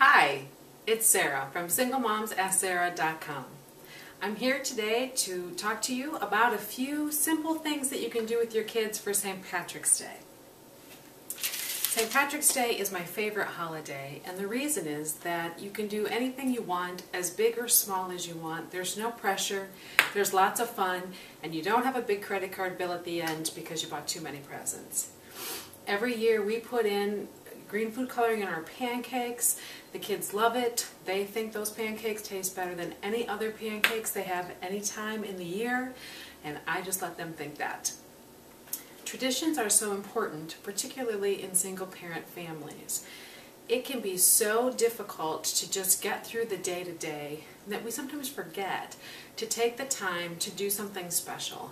Hi, it's Sarah from SingleMomsAskSarah.com. I'm here today to talk to you about a few simple things that you can do with your kids for St. Patrick's Day. St. Patrick's Day is my favorite holiday, and the reason is that you can do anything you want, as big or small as you want. There's no pressure, there's lots of fun, and you don't have a big credit card bill at the end because you bought too many presents. Every year we put in green food coloring in our pancakes. The kids love it. They think those pancakes taste better than any other pancakes they have any time in the year, and I just let them think that. Traditions are so important, particularly in single-parent families. It can be so difficult to just get through the day-to-day that we sometimes forget to take the time to do something special.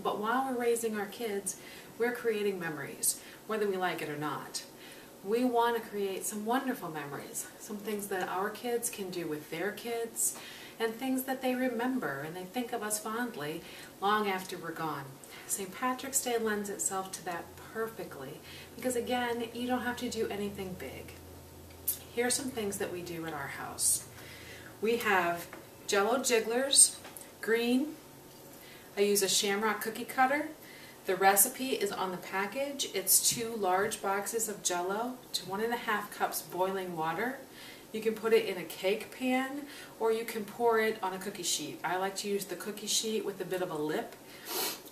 But while we're raising our kids, we're creating memories, whether we like it or not. We want to create some wonderful memories, some things that our kids can do with their kids, and things that they remember and they think of us fondly long after we're gone. St. Patrick's Day lends itself to that perfectly because, again, you don't have to do anything big. Here are some things that we do at our house. We have Jell-O jigglers, green. I use a shamrock cookie cutter. The recipe is on the package. It's 2 large boxes of Jell-O to 1.5 cups boiling water. You can put it in a cake pan or you can pour it on a cookie sheet. I like to use the cookie sheet with a bit of a lip.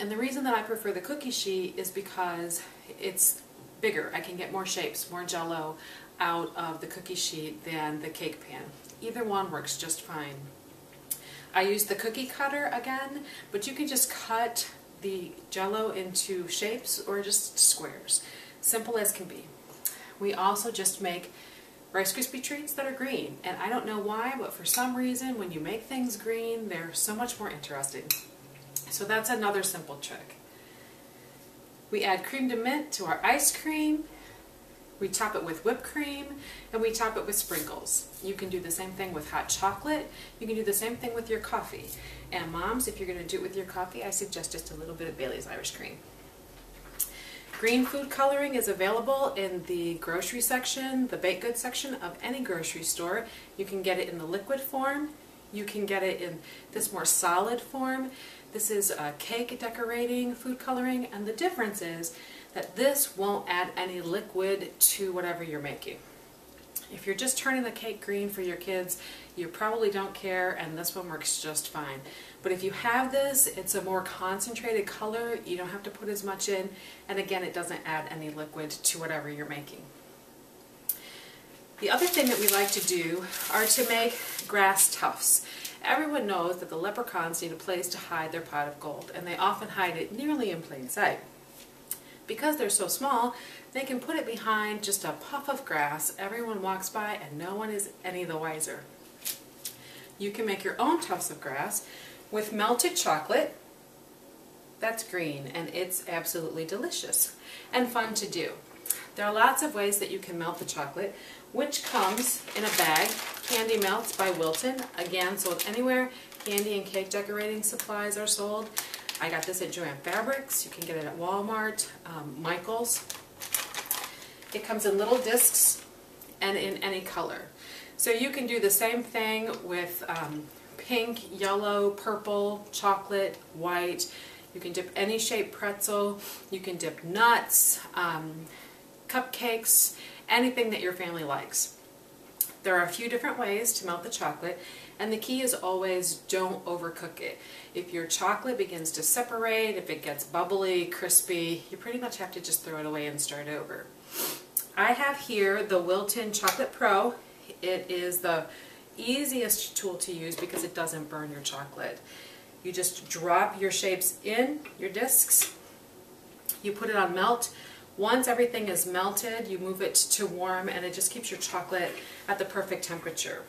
And the reason that I prefer the cookie sheet is because it's bigger. I can get more shapes, more Jell-O out of the cookie sheet than the cake pan. Either one works just fine. I use the cookie cutter again, but you can just cut the Jell-O into shapes or just squares. Simple as can be. We also just make Rice Krispie treats that are green, and I don't know why, but for some reason when you make things green they're so much more interesting. So that's another simple trick. We add creme de mint to our ice cream. We top it with whipped cream, and we top it with sprinkles. You can do the same thing with hot chocolate. You can do the same thing with your coffee. And moms, if you're going to do it with your coffee, I suggest just a little bit of Bailey's Irish Cream. Green food coloring is available in the grocery section, the baked goods section of any grocery store. You can get it in the liquid form. You can get it in this more solid form. This is cake decorating food coloring, and the difference is that this won't add any liquid to whatever you're making. If you're just turning the cake green for your kids, you probably don't care, and this one works just fine. But if you have this, it's a more concentrated color. You don't have to put as much in, and again, it doesn't add any liquid to whatever you're making. The other thing that we like to do are to make grass tufts. Everyone knows that the leprechauns need a place to hide their pot of gold, and they often hide it nearly in plain sight. Because they're so small, they can put it behind just a puff of grass. Everyone walks by and no one is any the wiser. You can make your own tufts of grass with melted chocolate. That's green, and it's absolutely delicious and fun to do. There are lots of ways that you can melt the chocolate, which comes in a bag. Candy Melts by Wilton, again sold anywhere candy and cake decorating supplies are sold. I got this at Joann Fabrics. You can get it at Walmart, Michael's. It comes in little discs and in any color. So you can do the same thing with pink, yellow, purple, chocolate, white. You can dip any shaped pretzel. You can dip nuts, cupcakes, anything that your family likes. There are a few different ways to melt the chocolate, and the key is always don't overcook it. If your chocolate begins to separate, if it gets bubbly, crispy, you pretty much have to just throw it away and start over. I have here the Wilton Chocolate Pro. It is the easiest tool to use because it doesn't burn your chocolate. You just drop your shapes in your discs. You put it on melt. Once everything is melted, you move it to warm, and it just keeps your chocolate at the perfect temperature.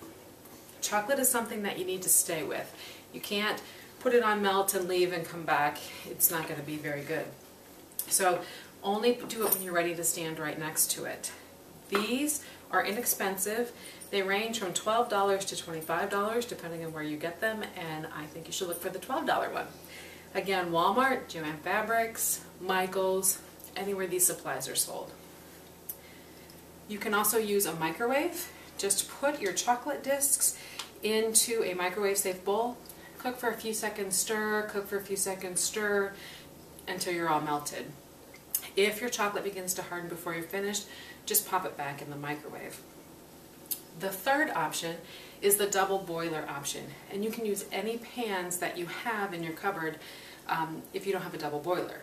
Chocolate is something that you need to stay with. You can't put it on melt and leave and come back. It's not going to be very good. So only do it when you're ready to stand right next to it. These are inexpensive. They range from $12 to $25 depending on where you get them, and I think you should look for the $12 one. Again, Walmart, Joann Fabrics, Michael's, anywhere these supplies are sold. You can also use a microwave just put your chocolate discs into a microwave safe bowl, cook for a few seconds, stir, cook for a few seconds, stir, until you're all melted. If your chocolate begins to harden before you're finished, just pop it back in the microwave. The third option is the double boiler option, and you can use any pans that you have in your cupboard if you don't have a double boiler.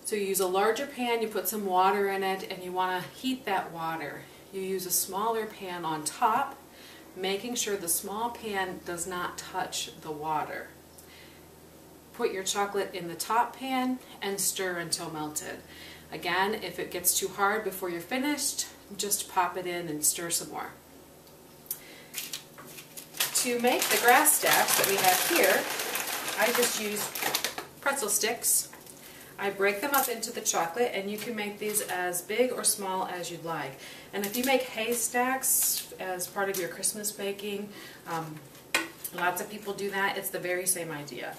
So you use a larger pan, you put some water in it, and you want to heat that water. You use a smaller pan on top, making sure the small pan does not touch the water. Put your chocolate in the top pan and stir until melted. Again, if it gets too hard before you're finished, just pop it in and stir some more. To make the grass stacks that we have here, I just use pretzel sticks. I break them up into the chocolate, and you can make these as big or small as you'd like. And if you make hay stacks as part of your Christmas baking, lots of people do that. It's the very same idea.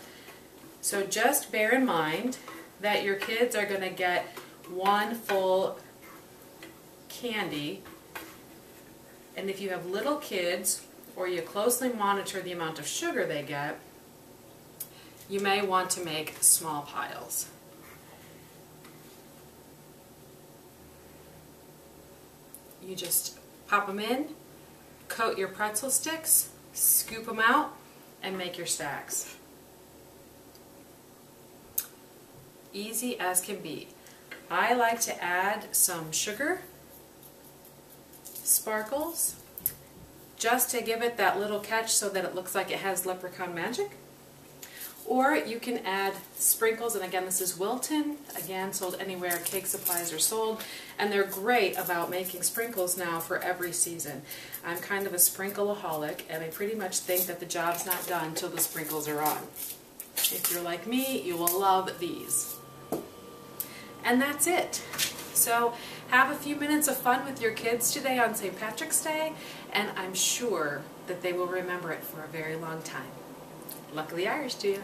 So just bear in mind that your kids are going to get one full candy, and if you have little kids or you closely monitor the amount of sugar they get, you may want to make small piles. You just pop them in, coat your pretzel sticks, scoop them out, and make your stacks. Easy as can be. I like to add some sugar, sparkles, just to give it that little catch so that it looks like it has leprechaun magic. Or you can add sprinkles, and again, this is Wilton, again sold anywhere cake supplies are sold, and they're great about making sprinkles now for every season. I'm kind of a sprinkleaholic, and I pretty much think that the job's not done until the sprinkles are on. If you're like me, you will love these. And that's it. So have a few minutes of fun with your kids today on St. Patrick's Day, and I'm sure that they will remember it for a very long time. Luck of the Irish to you.